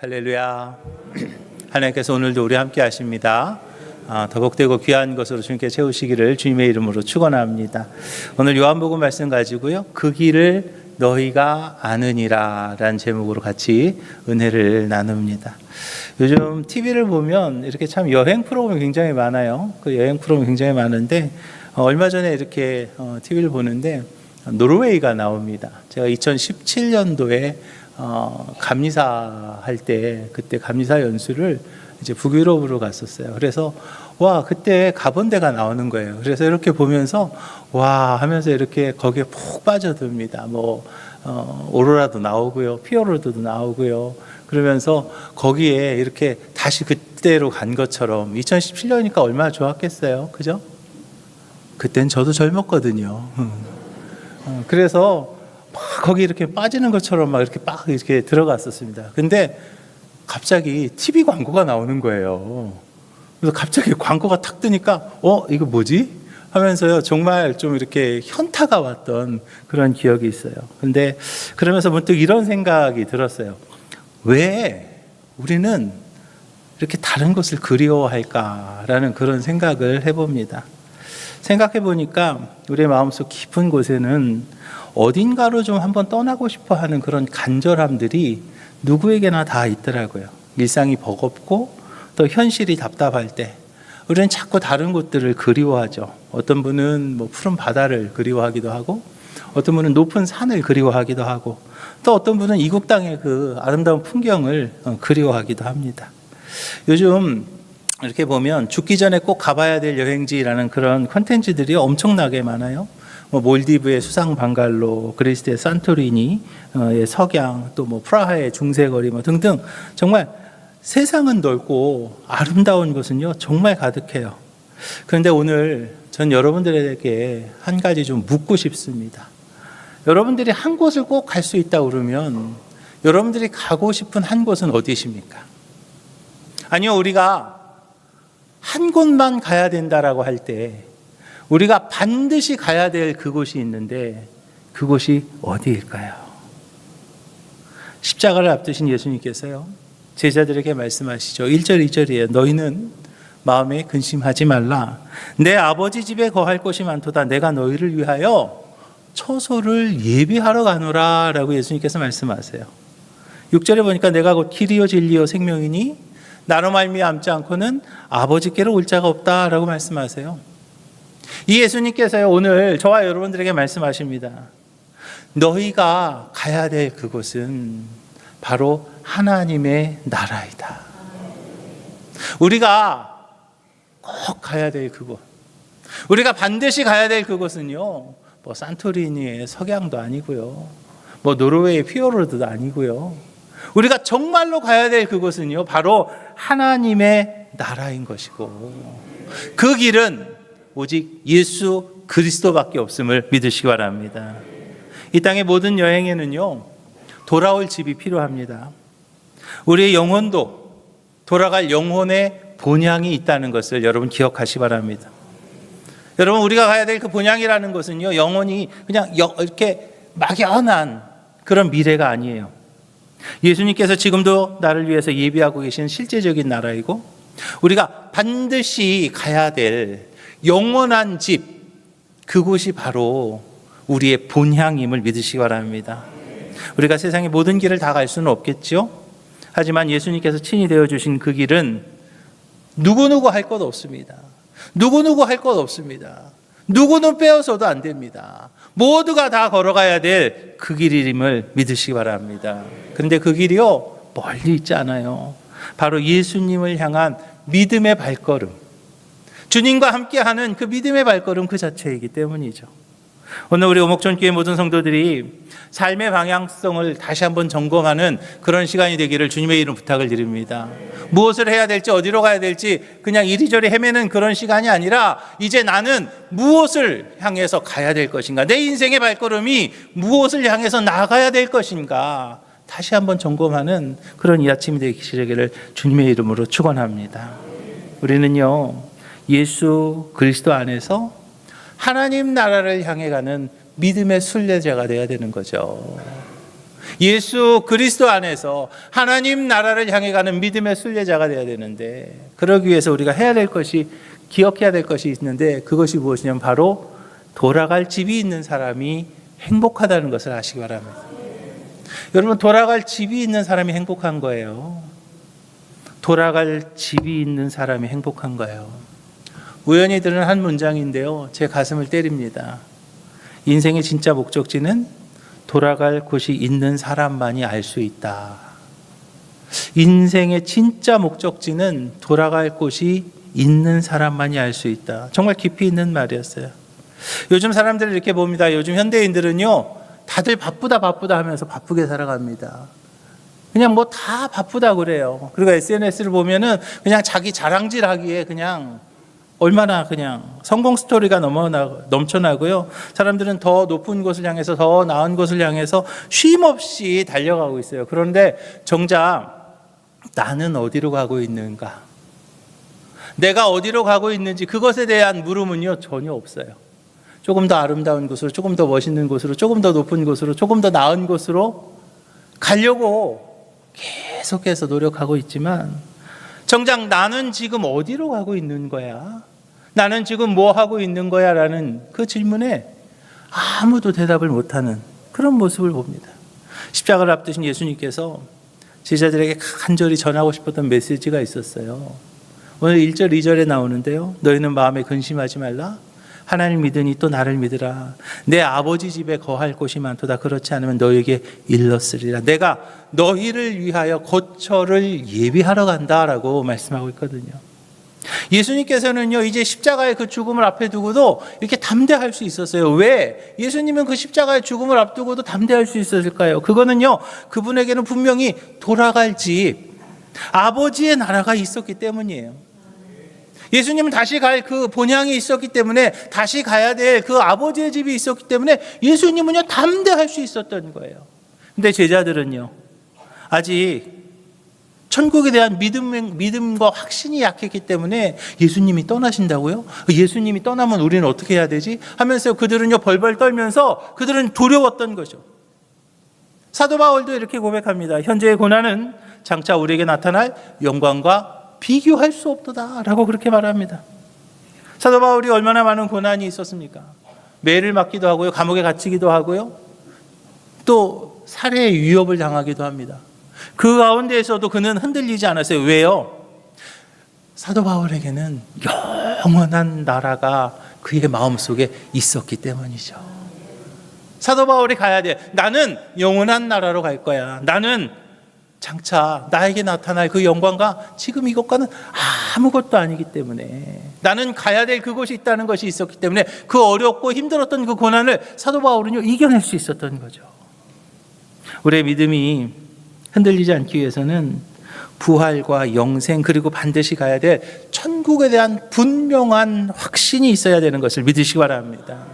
할렐루야. 하나님께서 오늘도 우리 함께 하십니다. 더 복되고 귀한 것으로 주님께 채우시기를 주님의 이름으로 축원합니다. 오늘 요한복음 말씀 가지고요, 그 길을 너희가 아느니라 라는 제목으로 같이 은혜를 나눕니다. 요즘 TV를 보면 이렇게 참 여행 프로그램이 굉장히 많아요. 그 여행 프로그램이 굉장히 많은데 얼마 전에 이렇게 TV를 보는데 노르웨이가 나옵니다. 제가 2017년도에 감리사 할 때, 그때 감리사 연수를 이제 북유럽으로 갔었어요. 그래서 와, 그때 가본 데가 나오는 거예요. 그래서 이렇게 보면서 와 하면서 이렇게 거기에 푹 빠져듭니다. 오로라도 나오고요, 피어로드도 나오고요. 그러면서 거기에 이렇게 다시 그때로 간 것처럼 2017년이니까 얼마나 좋았겠어요, 그죠? 그땐 저도 젊었거든요. 그래서 막 거기 이렇게 빠지는 것처럼 막 이렇게 들어갔었습니다. 근데 갑자기 TV 광고가 나오는 거예요. 그래서 갑자기 광고가 탁 뜨니까 이거 뭐지? 하면서요, 정말 좀 이렇게 현타가 왔던 그런 기억이 있어요. 근데 그러면서 문득 이런 생각이 들었어요. 왜 우리는 이렇게 다른 것을 그리워할까라는 그런 생각을 해봅니다. 생각해 보니까 우리의 마음속 깊은 곳에는 어딘가로 좀 한번 떠나고 싶어 하는 그런 간절함들이 누구에게나 다 있더라고요. 일상이 버겁고 또 현실이 답답할 때 우리는 자꾸 다른 곳들을 그리워하죠. 어떤 분은 푸른 바다를 그리워하기도 하고, 어떤 분은 높은 산을 그리워하기도 하고, 또 어떤 분은 이국 땅의 그 아름다운 풍경을 그리워하기도 합니다. 요즘 이렇게 보면 죽기 전에 꼭 가봐야 될 여행지라는 그런 콘텐츠들이 엄청나게 많아요. 몰디브의 수상 방갈로, 그리스의 산토리니의 석양, 또 프라하의 중세거리 등등, 정말 세상은 넓고 아름다운 곳은요 정말 가득해요. 그런데 오늘 전 여러분들에게 한 가지 좀 묻고 싶습니다. 여러분들이 한 곳을 꼭 갈 수 있다고 그러면 여러분들이 가고 싶은 한 곳은 어디십니까? 아니요, 우리가 한 곳만 가야 된다라고 할 때 우리가 반드시 가야 될 그곳이 있는데 그곳이 어디일까요? 십자가를 앞두신 예수님께서요 제자들에게 말씀하시죠. 1절 2절이에요. 너희는 마음에 근심하지 말라. 내 아버지 집에 거할 곳이 많도다. 내가 너희를 위하여 처소를 예비하러 가노라 라고 예수님께서 말씀하세요. 6절에 보니까 내가 곧 길이요 진리요 생명이니 나로 말미암지 않고는 아버지께로 올 자가 없다라고 말씀하세요. 이 예수님께서요 오늘 저와 여러분들에게 말씀하십니다. 너희가 가야 될 그곳은 바로 하나님의 나라이다. 우리가 꼭 가야 될 그곳, 우리가 반드시 가야 될 그곳은요 산토리니의 석양도 아니고요, 노르웨이의 피오르드도 아니고요, 우리가 정말로 가야 될 그곳은요 바로 하나님의 나라인 것이고, 그 길은 오직 예수 그리스도밖에 없음을 믿으시기 바랍니다. 이 땅의 모든 여행에는요 돌아올 집이 필요합니다. 우리의 영혼도 돌아갈 영혼의 본향이 있다는 것을 여러분 기억하시기 바랍니다. 여러분, 우리가 가야 될 그 본향이라는 것은요 영혼이 그냥 이렇게 막연한 그런 미래가 아니에요. 예수님께서 지금도 나를 위해서 예비하고 계신 실제적인 나라이고, 우리가 반드시 가야 될 영원한 집, 그곳이 바로 우리의 본향임을 믿으시기 바랍니다. 우리가 세상의 모든 길을 다 갈 수는 없겠죠. 하지만 예수님께서 친히 되어주신 그 길은 누구누구 할 것 없습니다. 누구누구 할 것 없습니다. 누구는 빼어서도 안 됩니다. 모두가 다 걸어가야 될 그 길임을 믿으시기 바랍니다. 그런데 그 길이요 멀리 있지 않아요. 바로 예수님을 향한 믿음의 발걸음, 주님과 함께하는 그 믿음의 발걸음 그 자체이기 때문이죠. 오늘 우리 오목전교회 모든 성도들이 삶의 방향성을 다시 한번 점검하는 그런 시간이 되기를 주님의 이름 부탁을 드립니다. 무엇을 해야 될지, 어디로 가야 될지 그냥 이리저리 헤매는 그런 시간이 아니라 이제 나는 무엇을 향해서 가야 될 것인가, 내 인생의 발걸음이 무엇을 향해서 나가야 될 것인가 다시 한번 점검하는 그런 이 아침이 되시기를 주님의 이름으로 축원합니다. 우리는요 예수 그리스도 안에서 하나님 나라를 향해 가는 믿음의 순례자가 되어야 되는 거죠. 예수 그리스도 안에서 하나님 나라를 향해 가는 믿음의 순례자가 되어야 되는데, 그러기 위해서 우리가 해야 될 것이, 기억해야 될 것이 있는데, 그것이 무엇이냐면 바로 돌아갈 집이 있는 사람이 행복하다는 것을 아시기 바랍니다. 여러분, 돌아갈 집이 있는 사람이 행복한 거예요. 돌아갈 집이 있는 사람이 행복한 거예요. 우연히 들은 한 문장인데요, 제 가슴을 때립니다. 인생의 진짜 목적지는 돌아갈 곳이 있는 사람만이 알 수 있다. 인생의 진짜 목적지는 돌아갈 곳이 있는 사람만이 알 수 있다. 정말 깊이 있는 말이었어요. 요즘 사람들을 이렇게 봅니다. 요즘 현대인들은요, 다들 바쁘다 하면서 바쁘게 살아갑니다. 그냥 뭐 다 바쁘다 그래요. 그리고 SNS를 보면은 그냥 자기 자랑질 하기에 그냥 얼마나 그냥 성공 스토리가 넘쳐나고요. 사람들은 더 높은 곳을 향해서, 더 나은 곳을 향해서 쉼 없이 달려가고 있어요. 그런데 정작 나는 어디로 가고 있는가? 내가 어디로 가고 있는지 그것에 대한 물음은요, 전혀 없어요. 조금 더 아름다운 곳으로, 조금 더 멋있는 곳으로, 조금 더 높은 곳으로, 조금 더 나은 곳으로 가려고 계속해서 노력하고 있지만, 정작 나는 지금 어디로 가고 있는 거야? 나는 지금 뭐 하고 있는 거야? 라는 그 질문에 아무도 대답을 못하는 그런 모습을 봅니다. 십자가를 앞두신 예수님께서 제자들에게 간절히 전하고 싶었던 메시지가 있었어요. 오늘 1절, 2절에 나오는데요. 너희는 마음에 근심하지 말라. 하나님 믿으니 또 나를 믿으라. 내 아버지 집에 거할 곳이 많도다. 그렇지 않으면 너에게 일렀으리라. 내가 너희를 위하여 거처를 예비하러 간다라고 말씀하고 있거든요. 예수님께서는요, 이제 십자가의 그 죽음을 앞에 두고도 이렇게 담대할 수 있었어요. 왜? 예수님은 그 십자가의 죽음을 앞두고도 담대할 수 있었을까요? 그거는요, 그분에게는 분명히 돌아갈 집, 아버지의 나라가 있었기 때문이에요. 예수님은 다시 갈 그 본향이 있었기 때문에, 다시 가야 될 그 아버지의 집이 있었기 때문에 예수님은요, 담대할 수 있었던 거예요. 근데 제자들은요, 아직 천국에 대한 믿음과 확신이 약했기 때문에 예수님이 떠나신다고요? 예수님이 떠나면 우리는 어떻게 해야 되지? 하면서 그들은요, 벌벌 떨면서 그들은 두려웠던 거죠. 사도 바울도 이렇게 고백합니다. 현재의 고난은 장차 우리에게 나타날 영광과 비교할 수 없도다 라고 그렇게 말합니다. 사도 바울이 얼마나 많은 고난이 있었습니까? 매를 맞기도 하고요, 감옥에 갇히기도 하고요, 또 살해의 위협을 당하기도 합니다. 그 가운데에서도 그는 흔들리지 않았어요. 왜요? 사도 바울에게는 영원한 나라가 그의 마음속에 있었기 때문이죠. 사도 바울이 가야 돼. 나는 영원한 나라로 갈 거야. 나는 장차 나에게 나타날 그 영광과 지금 이것과는 아무것도 아니기 때문에, 나는 가야 될 그곳이 있다는 것이 있었기 때문에 그 어렵고 힘들었던 그 고난을 사도 바울은요, 이겨낼 수 있었던 거죠. 우리의 믿음이 흔들리지 않기 위해서는 부활과 영생, 그리고 반드시 가야 될 천국에 대한 분명한 확신이 있어야 되는 것을 믿으시기 바랍니다.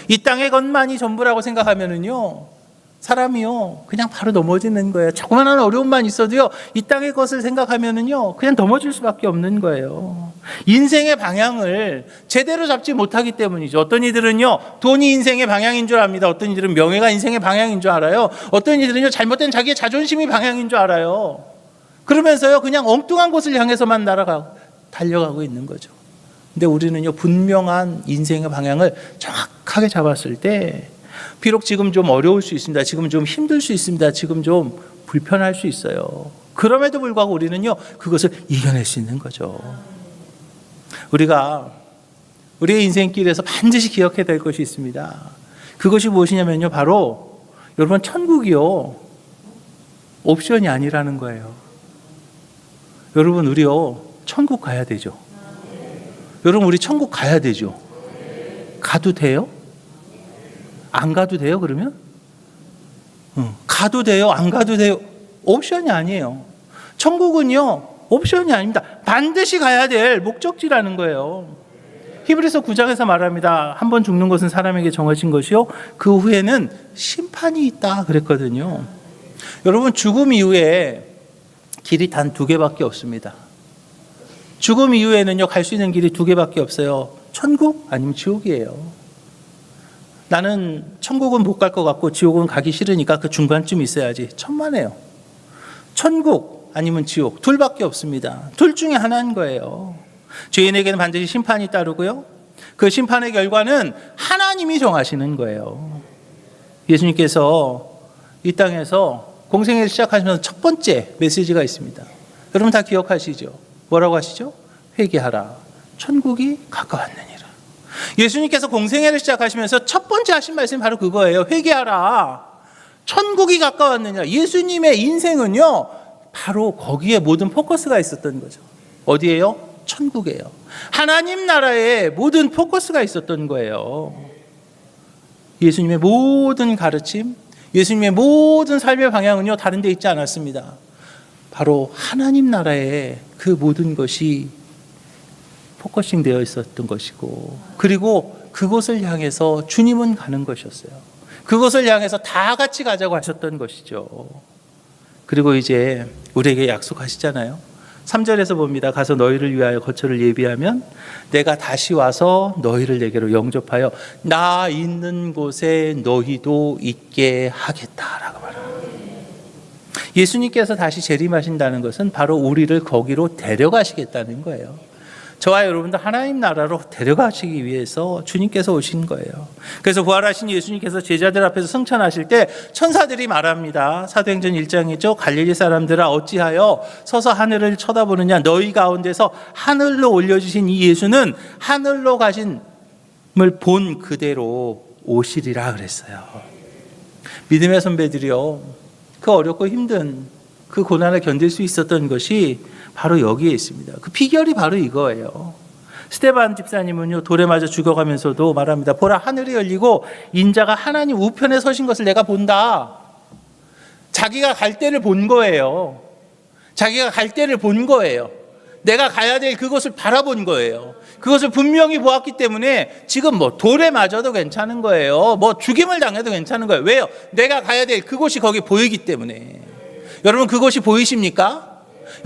이 땅의 것만이 전부라고 생각하면은요, 사람이요, 그냥 바로 넘어지는 거예요. 조그마한 어려움만 있어도요, 이 땅의 것을 생각하면은요, 그냥 넘어질 수밖에 없는 거예요. 인생의 방향을 제대로 잡지 못하기 때문이죠. 어떤 이들은요, 돈이 인생의 방향인 줄 압니다. 어떤 이들은 명예가 인생의 방향인 줄 알아요. 어떤 이들은요, 잘못된 자기의 자존심이 방향인 줄 알아요. 그러면서요, 그냥 엉뚱한 곳을 향해서만 달려가고 있는 거죠. 근데 우리는요, 분명한 인생의 방향을 정확하게 잡았을 때, 비록 지금 좀 어려울 수 있습니다. 지금 좀 힘들 수 있습니다. 지금 좀 불편할 수 있어요. 그럼에도 불구하고 우리는요, 그것을 이겨낼 수 있는 거죠. 우리가 우리의 인생길에서 반드시 기억해야 될 것이 있습니다. 그것이 무엇이냐면요, 바로 여러분, 천국이요, 옵션이 아니라는 거예요. 여러분, 우리요, 천국 가야 되죠. 여러분, 우리 천국 가야 되죠. 가도 돼요? 안 가도 돼요, 그러면? 가도 돼요, 안 가도 돼요? 옵션이 아니에요. 천국은요, 옵션이 아닙니다. 반드시 가야 될 목적지라는 거예요. 히브리서 9장에서 말합니다. 한 번 죽는 것은 사람에게 정해진 것이요, 그 후에는 심판이 있다 그랬거든요. 여러분, 죽음 이후에 길이 단 2개밖에 없습니다. 죽음 이후에는요, 갈 수 있는 길이 2개밖에 없어요. 천국 아니면 지옥이에요. 나는 천국은 못 갈 것 같고 지옥은 가기 싫으니까 그 중간쯤 있어야지. 천만에요. 천국 아니면 지옥 둘밖에 없습니다. 둘 중에 하나인 거예요. 죄인에게는 반드시 심판이 따르고요. 그 심판의 결과는 하나님이 정하시는 거예요. 예수님께서 이 땅에서 공생애를 시작하시면서 첫 번째 메시지가 있습니다. 여러분 다 기억하시죠? 뭐라고 하시죠? 회개하라. 천국이 가까웠느니라. 예수님께서 공생애를 시작하시면서 첫 번째 하신 말씀이 바로 그거예요. 회개하라. 천국이 가까웠느니라. 예수님의 인생은요, 바로 거기에 모든 포커스가 있었던 거죠. 어디예요? 천국이에요. 하나님 나라에 모든 포커스가 있었던 거예요. 예수님의 모든 가르침, 예수님의 모든 삶의 방향은요, 다른 데 있지 않았습니다. 바로 하나님 나라에 그 모든 것이 포커싱 되어 있었던 것이고, 그리고 그곳을 향해서 주님은 가는 것이었어요. 그곳을 향해서 다 같이 가자고 하셨던 것이죠. 그리고 이제 우리에게 약속하시잖아요. 3절에서 봅니다. 가서 너희를 위하여 거처를 예비하면 내가 다시 와서 너희를 내게로 영접하여 나 있는 곳에 너희도 있게 하겠다라고 말합니다. 예수님께서 다시 재림하신다는 것은 바로 우리를 거기로 데려가시겠다는 거예요. 저와 여러분도 하나님 나라로 데려가시기 위해서 주님께서 오신 거예요. 그래서 부활하신 예수님께서 제자들 앞에서 승천하실 때 천사들이 말합니다. 사도행전 1장이죠. 갈릴리 사람들아 어찌하여 서서 하늘을 쳐다보느냐. 너희 가운데서 하늘로 올려주신 이 예수는 하늘로 가신을 본 그대로 오시리라 그랬어요. 믿음의 선배들이요, 그 어렵고 힘든 그 고난을 견딜 수 있었던 것이 바로 여기에 있습니다. 그 비결이 바로 이거예요. 스데반 집사님은요, 돌에 맞아 죽어가면서도 말합니다. 보라, 하늘이 열리고 인자가 하나님 우편에 서신 것을 내가 본다. 자기가 갈 때를 본 거예요. 자기가 갈 때를 본 거예요. 내가 가야 될 그것을 바라본 거예요. 그것을 분명히 보았기 때문에 지금 뭐 돌에 맞아도 괜찮은 거예요. 뭐 죽임을 당해도 괜찮은 거예요. 왜요? 내가 가야 될 그곳이 거기 보이기 때문에. 여러분 그것이 보이십니까?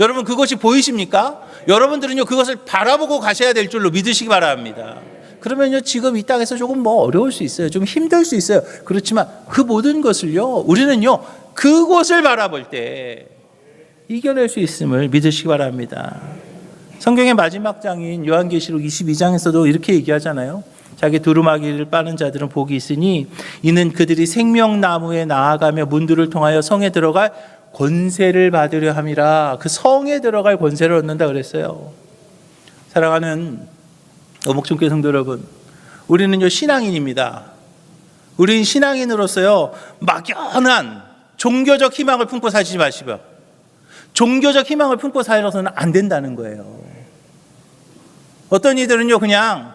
여러분 그것이 보이십니까? 여러분들은요 그것을 바라보고 가셔야 될 줄로 믿으시기 바랍니다. 그러면요 지금 이 땅에서 조금 뭐 어려울 수 있어요. 좀 힘들 수 있어요. 그렇지만 그 모든 것을요 우리는요 그곳을 바라볼 때 이겨낼 수 있음을 믿으시기 바랍니다. 성경의 마지막 장인 요한계시록 22장에서도 이렇게 얘기하잖아요. 자기 두루마기를 빠는 자들은 복이 있으니 이는 그들이 생명나무에 나아가며 문들을 통하여 성에 들어갈 권세를 받으려 함이라. 그 성에 들어갈 권세를 얻는다 그랬어요. 사랑하는 어목촌교회 성도 여러분, 우리는요 신앙인입니다. 우린 신앙인으로서요 막연한 종교적 희망을 품고 살지 마시고, 종교적 희망을 품고 살아서는 안 된다는 거예요. 어떤 이들은요 그냥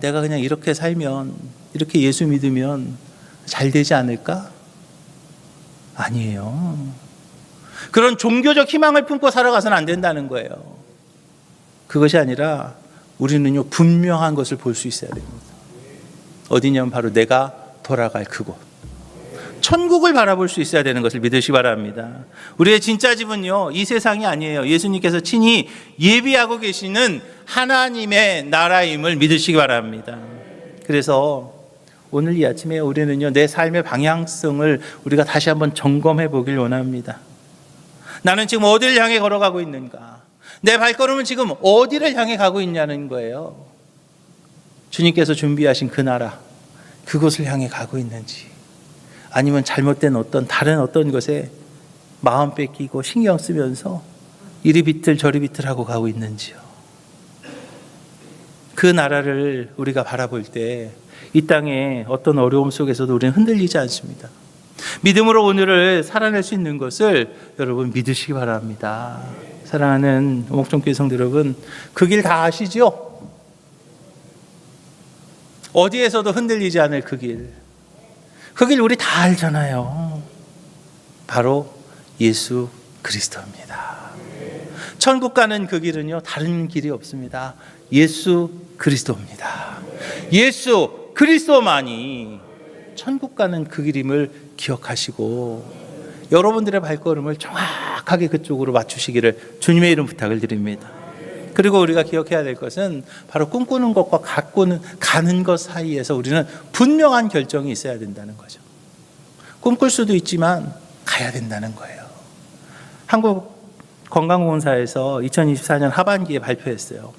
내가 그냥 이렇게 살면, 이렇게 예수 믿으면 잘 되지 않을까? 아니에요. 그런 종교적 희망을 품고 살아가서는 안 된다는 거예요. 그것이 아니라 우리는요 분명한 것을 볼 수 있어야 됩니다. 어디냐면 바로 내가 돌아갈 그곳, 천국을 바라볼 수 있어야 되는 것을 믿으시기 바랍니다. 우리의 진짜 집은요 이 세상이 아니에요. 예수님께서 친히 예비하고 계시는 하나님의 나라임을 믿으시기 바랍니다. 그래서 오늘 이 아침에 우리는요 내 삶의 방향성을 우리가 다시 한번 점검해 보길 원합니다. 나는 지금 어디를 향해 걸어가고 있는가? 내 발걸음은 지금 어디를 향해 가고 있냐는 거예요. 주님께서 준비하신 그 나라, 그곳을 향해 가고 있는지, 아니면 잘못된 다른 어떤 것에 마음 뺏기고 신경 쓰면서 이리 비틀 저리 비틀하고 가고 있는지요. 그 나라를 우리가 바라볼 때 이 땅의 어떤 어려움 속에서도 우리는 흔들리지 않습니다. 믿음으로 오늘을 살아낼 수 있는 것을 여러분 믿으시기 바랍니다. 사랑하는 어목촌교회 성도 여러분, 그 길 다 아시죠? 어디에서도 흔들리지 않을 그 길. 그 길 우리 다 알잖아요. 바로 예수 그리스도입니다. 천국 가는 그 길은요 다른 길이 없습니다. 예수 그리스도입니다. 예수 그리스도만이 천국 가는 그 길임을 기억하시고 여러분들의 발걸음을 정확하게 그쪽으로 맞추시기를 주님의 이름 부탁을 드립니다. 그리고 우리가 기억해야 될 것은 바로 꿈꾸는 것과 가는 것 사이에서 우리는 분명한 결정이 있어야 된다는 거죠. 꿈꿀 수도 있지만 가야 된다는 거예요. 한국건강보험사에서 2024년 하반기에 발표했어요.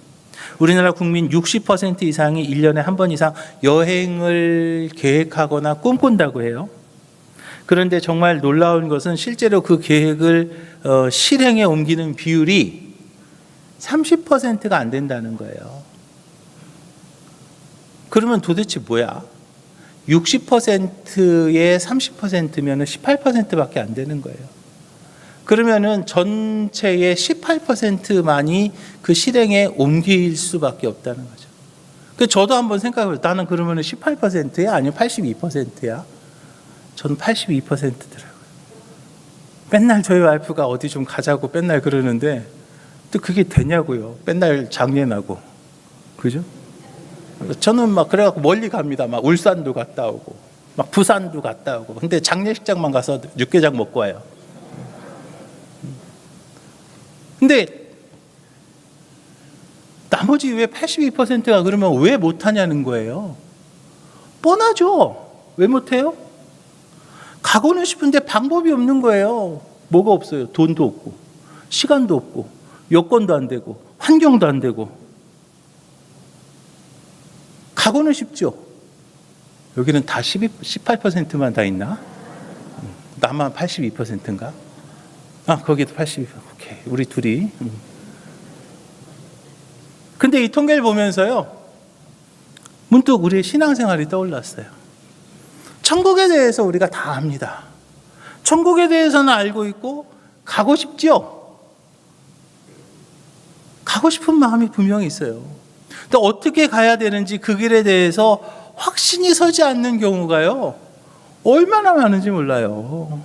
우리나라 국민 60% 이상이 1년에 한 번 이상 여행을 계획하거나 꿈꾼다고 해요. 그런데 정말 놀라운 것은 실제로 그 계획을 실행에 옮기는 비율이 30%가 안 된다는 거예요. 그러면 도대체 뭐야? 60%에 30%면 18%밖에 안 되는 거예요. 그러면은 전체의 18%만이 그 실행에 옮길 수밖에 없다는 거죠. 그래서 저도 한번 생각해봐요. 나는 그러면 18%야? 아니면 82%야? 저는 82%더라고요. 맨날 저희 와이프가 어디 좀 가자고 맨날 그러는데 또 그게 되냐고요. 맨날 장례나고. 그죠? 저는 막 그래갖고 멀리 갑니다. 막 울산도 갔다 오고, 막 부산도 갔다 오고. 근데 장례식장만 가서 육개장 먹고 와요. 근데 나머지 왜 82%가 그러면 왜 못하냐는 거예요. 뻔하죠. 왜 못해요? 가고는 싶은데 방법이 없는 거예요. 뭐가 없어요? 돈도 없고, 시간도 없고, 여건도 안 되고, 환경도 안 되고. 가고는 싶죠. 여기는 다 18%만 다 있나? 나만 82%인가? 아, 거기도 82%. 오케이. 우리 둘이. 근데 이 통계를 보면서요, 문득 우리의 신앙생활이 떠올랐어요. 천국에 대해서 우리가 다 압니다. 천국에 대해서는 알고 있고 가고 싶죠? 가고 싶은 마음이 분명히 있어요. 근데 어떻게 가야 되는지 그 길에 대해서 확신이 서지 않는 경우가요, 얼마나 많은지 몰라요.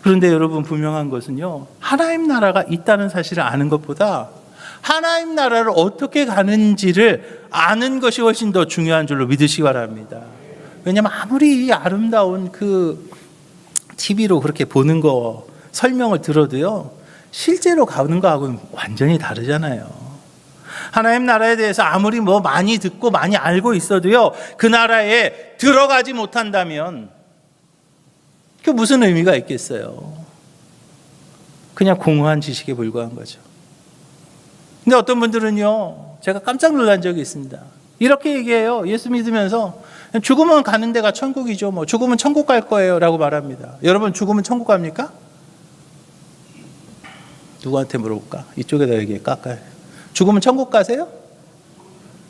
그런데 여러분, 분명한 것은요, 하나님 나라가 있다는 사실을 아는 것보다 하나님 나라를 어떻게 가는지를 아는 것이 훨씬 더 중요한 줄로 믿으시기 바랍니다. 왜냐하면 아무리 아름다운 그 TV로 그렇게 보는 거 설명을 들어도요, 실제로 가는 거하고는 완전히 다르잖아요. 하나님 나라에 대해서 아무리 뭐 많이 듣고 많이 알고 있어도요, 그 나라에 들어가지 못한다면 그 무슨 의미가 있겠어요? 그냥 공허한 지식에 불과한 거죠. 근데 어떤 분들은요, 제가 깜짝 놀란 적이 있습니다. 이렇게 얘기해요. 예수 믿으면서 죽으면 가는 데가 천국이죠. 뭐 죽으면 천국 갈 거예요 라고 말합니다. 여러분, 죽으면 천국 갑니까? 누구한테 물어볼까? 이쪽에다 얘기해. 깎아요. 죽으면 천국 가세요?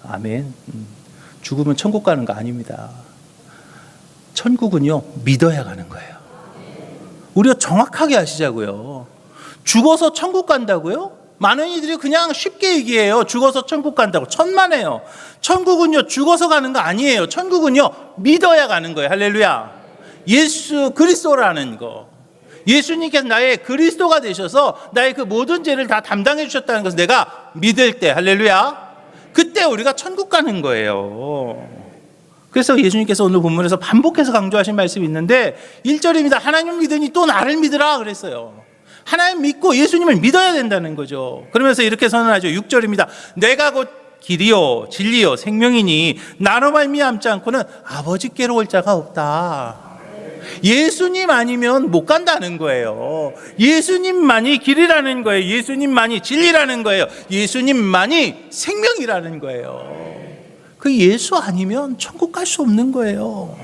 아멘. 죽으면 천국 가는 거 아닙니다. 천국은요, 믿어야 가는 거예요. 우리가 정확하게 아시자고요. 죽어서 천국 간다고요? 많은 이들이 그냥 쉽게 얘기해요. 죽어서 천국 간다고. 천만에요. 천국은요, 죽어서 가는 거 아니에요. 천국은요, 믿어야 가는 거예요. 할렐루야. 예수 그리스도라는 거. 예수님께서 나의 그리스도가 되셔서 나의 그 모든 죄를 다 담당해 주셨다는 것을 내가 믿을 때, 할렐루야, 그때 우리가 천국 가는 거예요. 그래서 예수님께서 오늘 본문에서 반복해서 강조하신 말씀이 있는데 1절입니다. 하나님 믿으니 또 나를 믿으라 그랬어요. 하나님 믿고 예수님을 믿어야 된다는 거죠. 그러면서 이렇게 선언하죠. 6절입니다. 내가 곧 길이요 진리요 생명이니 나로 말미암지 않고는 아버지께로 올 자가 없다. 예수님 아니면 못 간다는 거예요. 예수님만이 길이라는 거예요. 예수님만이 진리라는 거예요. 예수님만이 생명이라는 거예요. 그 예수 아니면 천국 갈 수 없는 거예요.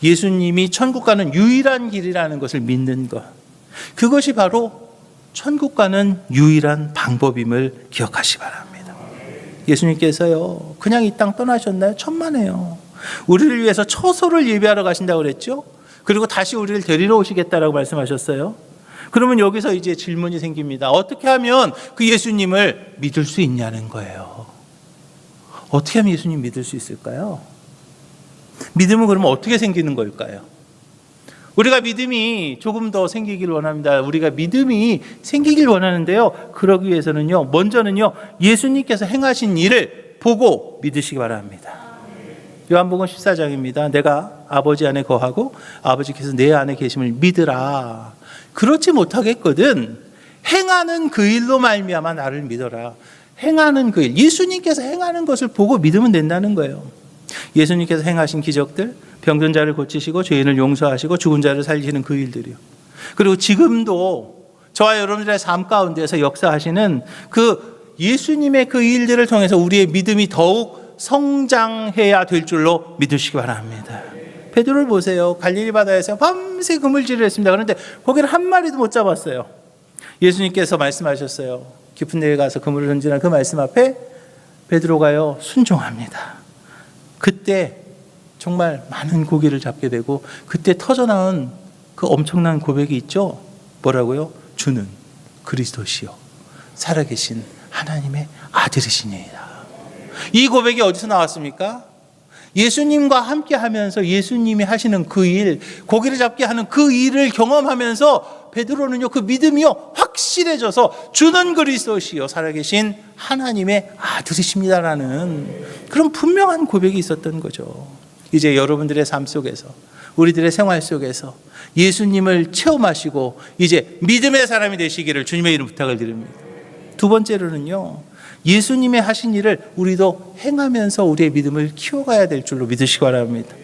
예수님이 천국 가는 유일한 길이라는 것을 믿는 것, 그것이 바로 천국 가는 유일한 방법임을 기억하시 바랍니다. 예수님께서요, 그냥 이 땅 떠나셨나요? 천만에요. 우리를 위해서 처소를 예비하러 가신다고 그랬죠. 그리고 다시 우리를 데리러 오시겠다라고 말씀하셨어요. 그러면 여기서 이제 질문이 생깁니다. 어떻게 하면 그 예수님을 믿을 수 있냐는 거예요. 어떻게 하면 예수님 믿을 수 있을까요? 믿음은 그러면 어떻게 생기는 걸까요? 우리가 믿음이 조금 더 생기길 원합니다. 우리가 믿음이 생기길 원하는데요, 그러기 위해서는요, 먼저는요, 예수님께서 행하신 일을 보고 믿으시기 바랍니다. 요한복음 14장입니다. 내가 아버지 안에 거하고 아버지께서 내 안에 계심을 믿으라. 그렇지 못하겠거든 행하는 그 일로 말미암아 나를 믿어라. 행하는 그 일, 예수님께서 행하는 것을 보고 믿으면 된다는 거예요. 예수님께서 행하신 기적들, 병든 자를 고치시고 죄인을 용서하시고 죽은 자를 살리시는 그 일들이요. 그리고 지금도 저와 여러분들의 삶 가운데서 역사하시는 그 예수님의 그 일들을 통해서 우리의 믿음이 더욱 성장해야 될 줄로 믿으시기 바랍니다. 베드로를 보세요. 갈릴리 바다에서 밤새 그물질을 했습니다. 그런데 고기를 한 마리도 못 잡았어요. 예수님께서 말씀하셨어요. 깊은 데에 가서 그물을 던지는 그 말씀 앞에 베드로가요 순종합니다. 그때 정말 많은 고기를 잡게 되고 그때 터져나온 그 엄청난 고백이 있죠. 뭐라고요? 주는 그리스도시요 살아계신 하나님의 아들이시니이다. 이 고백이 어디서 나왔습니까? 예수님과 함께 하면서 예수님이 하시는 그 일, 고기를 잡게 하는 그 일을 경험하면서 베드로는요 그 믿음이요 확실해져서 주는 그리스도시요 살아계신 하나님의 아들이십니다라는 그런 분명한 고백이 있었던 거죠. 이제 여러분들의 삶 속에서, 우리들의 생활 속에서 예수님을 체험하시고 이제 믿음의 사람이 되시기를 주님의 이름 부탁을 드립니다. 두 번째로는요, 예수님의 하신 일을 우리도 행하면서 우리의 믿음을 키워가야 될 줄로 믿으시기 바랍니다.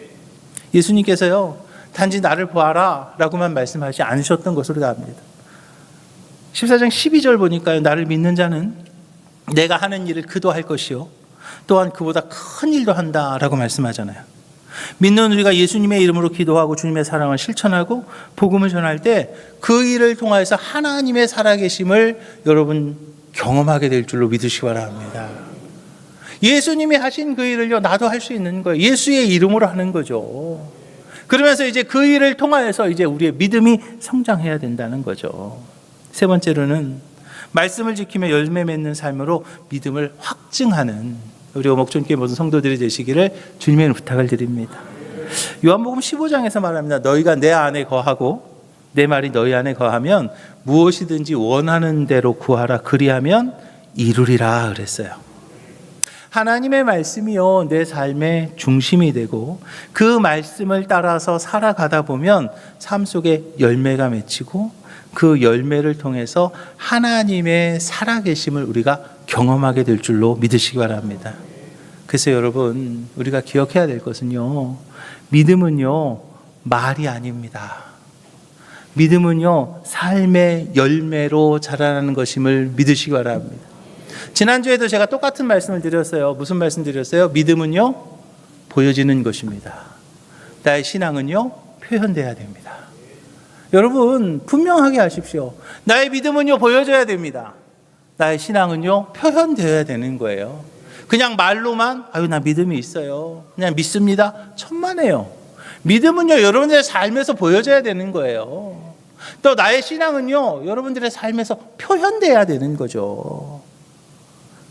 예수님께서요 단지 나를 보아라 라고만 말씀하지 않으셨던 것으로 압니다. 14장 12절 보니까요, 나를 믿는 자는 내가 하는 일을 그도 할 것이요 또한 그보다 큰 일도 한다라고 말씀하잖아요. 믿는 우리가 예수님의 이름으로 기도하고 주님의 사랑을 실천하고 복음을 전할 때 그 일을 통해서 하나님의 살아계심을 여러분 경험하게 될 줄로 믿으시기 바랍니다. 예수님이 하신 그 일을요 나도 할 수 있는 거예요. 예수의 이름으로 하는 거죠. 그러면서 이제 그 일을 통하여서 이제 우리의 믿음이 성장해야 된다는 거죠. 세 번째로는 말씀을 지키며 열매 맺는 삶으로 믿음을 확증하는 우리 오목촌교회 모든 성도들이 되시기를 주님의 부탁을 드립니다. 요한복음 15장에서 말합니다. 너희가 내 안에 거하고 내 말이 너희 안에 거하면 무엇이든지 원하는 대로 구하라. 그리하면 이루리라 그랬어요. 하나님의 말씀이요 내 삶의 중심이 되고 그 말씀을 따라서 살아가다 보면 삶 속에 열매가 맺히고 그 열매를 통해서 하나님의 살아계심을 우리가 경험하게 될 줄로 믿으시기 바랍니다. 그래서 여러분 우리가 기억해야 될 것은요, 믿음은요 말이 아닙니다. 믿음은요 삶의 열매로 자라나는 것임을 믿으시기 바랍니다. 지난주에도 제가 똑같은 말씀을 드렸어요. 무슨 말씀 드렸어요? 믿음은요 보여지는 것입니다. 나의 신앙은요 표현돼야 됩니다. 여러분 분명하게 하십시오. 나의 믿음은요 보여져야 됩니다. 나의 신앙은요 표현되어야 되는 거예요. 그냥 말로만 아유 나 믿음이 있어요, 그냥 믿습니다, 천만에요. 믿음은요 여러분들의 삶에서 보여져야 되는 거예요. 또 나의 신앙은요 여러분들의 삶에서 표현돼야 되는 거죠.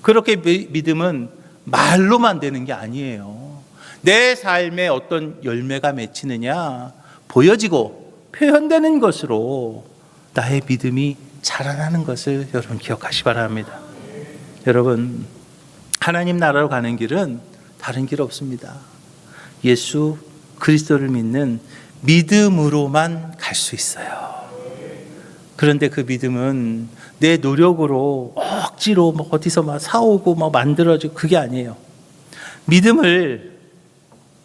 그렇게 믿음은 말로만 되는 게 아니에요. 내 삶에 어떤 열매가 맺히느냐, 보여지고 표현되는 것으로 나의 믿음이 자라나는 것을 여러분 기억하시 바랍니다. 여러분 하나님 나라로 가는 길은 다른 길 없습니다. 예수 그리스도를 믿는 믿음으로만 갈 수 있어요. 그런데 그 믿음은 내 노력으로 억지로 뭐 어디서 막 사오고 막 만들어지고 그게 아니에요. 믿음을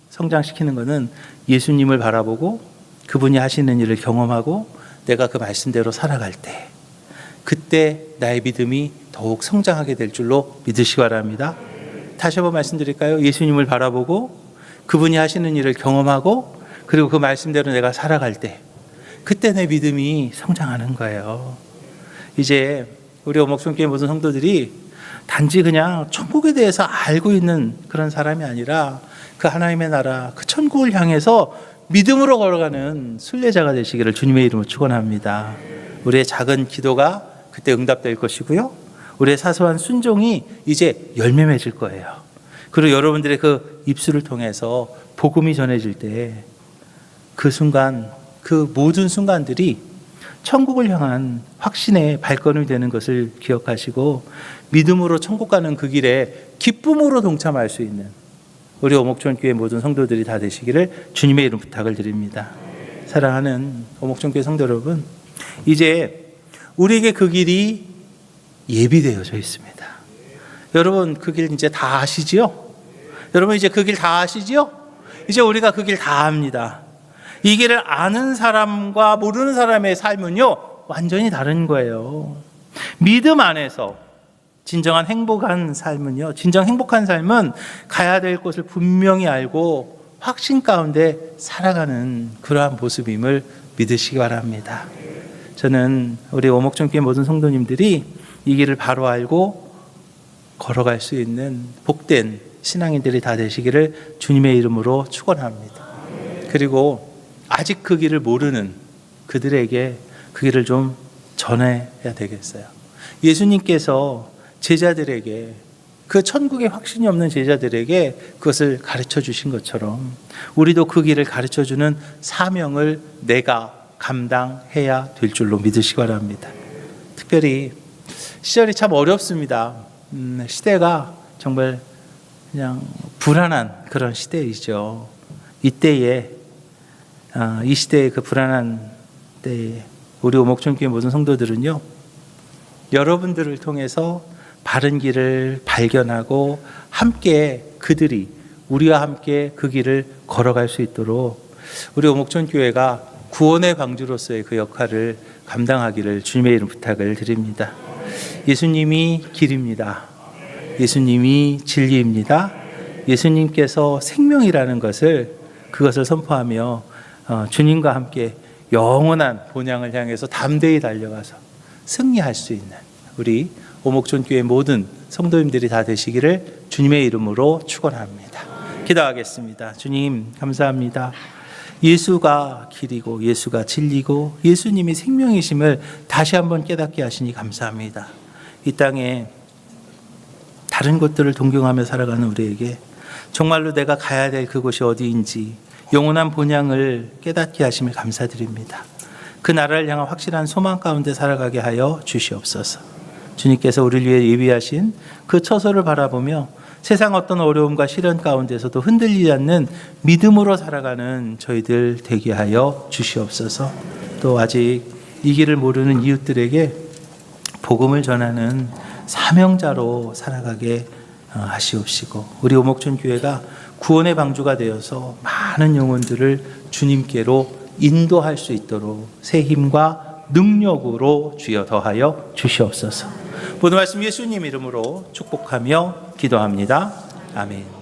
성장시키는 것은 예수님을 바라보고 그분이 하시는 일을 경험하고 내가 그 말씀대로 살아갈 때 그때 나의 믿음이 더욱 성장하게 될 줄로 믿으시기 바랍니다. 다시 한번 말씀드릴까요? 예수님을 바라보고 그분이 하시는 일을 경험하고 그리고 그 말씀대로 내가 살아갈 때 그때 내 믿음이 성장하는 거예요. 이제 우리 오목촌교회 모든 성도들이 단지 그냥 천국에 대해서 알고 있는 그런 사람이 아니라 그 하나님의 나라, 그 천국을 향해서 믿음으로 걸어가는 순례자가 되시기를 주님의 이름으로 축원합니다. 우리의 작은 기도가 그때 응답될 것이고요, 우리의 사소한 순종이 이제 열매 맺을 거예요. 그리고 여러분들의 그 입술을 통해서 복음이 전해질 때 그 순간, 그 모든 순간들이 천국을 향한 확신의 발걸음이 되는 것을 기억하시고 믿음으로 천국 가는 그 길에 기쁨으로 동참할 수 있는 우리 오목촌교회 모든 성도들이 다 되시기를 주님의 이름 부탁을 드립니다. 사랑하는 오목촌교회 성도 여러분, 이제 우리에게 그 길이 예비되어져 있습니다. 여러분 그 길 이제 다 아시지요? 여러분 이제 그 길 다 아시지요? 이제 우리가 그 길 다 압니다. 이 길을 아는 사람과 모르는 사람의 삶은요, 완전히 다른 거예요. 믿음 안에서 진정한 행복한 삶은요, 진정 행복한 삶은 가야 될 곳을 분명히 알고 확신 가운데 살아가는 그러한 모습임을 믿으시기 바랍니다. 저는 우리 오목전교회 모든 성도님들이 이 길을 바로 알고 걸어갈 수 있는 복된 신앙인들이 다 되시기를 주님의 이름으로 축원합니다. 그리고 아직 그 길을 모르는 그들에게 그 길을 좀 전해야 되겠어요. 예수님께서 제자들에게, 그 천국에 확신이 없는 제자들에게 그것을 가르쳐 주신 것처럼 우리도 그 길을 가르쳐 주는 사명을 내가 감당해야 될 줄로 믿으시기 바랍니다. 특별히 시절이 참 어렵습니다. 시대가 정말 그냥 불안한 그런 시대이죠. 이때에, 이 시대의 그 불안한 때에 우리 오목천교회 모든 성도들은요, 여러분들을 통해서 바른 길을 발견하고 함께 그들이 우리와 함께 그 길을 걸어갈 수 있도록 우리 오목천교회가 구원의 방주로서의 그 역할을 감당하기를 주님의 이름 부탁을 드립니다. 예수님이 길입니다. 예수님이 진리입니다. 예수님께서 생명이라는 그것을 선포하며 주님과 함께 영원한 본향을 향해서 담대히 달려가서 승리할 수 있는 우리 오목존교회 모든 성도님들이 다 되시기를 주님의 이름으로 축원합니다. 기도하겠습니다. 주님 감사합니다. 예수가 길이고 예수가 진리고 예수님이 생명이심을 다시 한번 깨닫게 하시니 감사합니다. 이 땅에 다른 것들을 동경하며 살아가는 우리에게 정말로 내가 가야 될 그곳이 어디인지 영원한 본향을 깨닫게 하심을 감사드립니다. 그 나라를 향한 확실한 소망 가운데 살아가게 하여 주시옵소서. 주님께서 우리를 위해 예비하신 그 처소를 바라보며 세상 어떤 어려움과 시련 가운데서도 흔들리지 않는 믿음으로 살아가는 저희들 되게 하여 주시옵소서. 또 아직 이 길을 모르는 이웃들에게 복음을 전하는 사명자로 살아가게 하시옵시고 우리 오목촌교회가 구원의 방주가 되어서 많은 영혼들을 주님께로 인도할 수 있도록 새 힘과 능력으로 주여 더하여 주시옵소서. 모든 말씀 예수님 이름으로 축복하며 기도합니다. 아멘.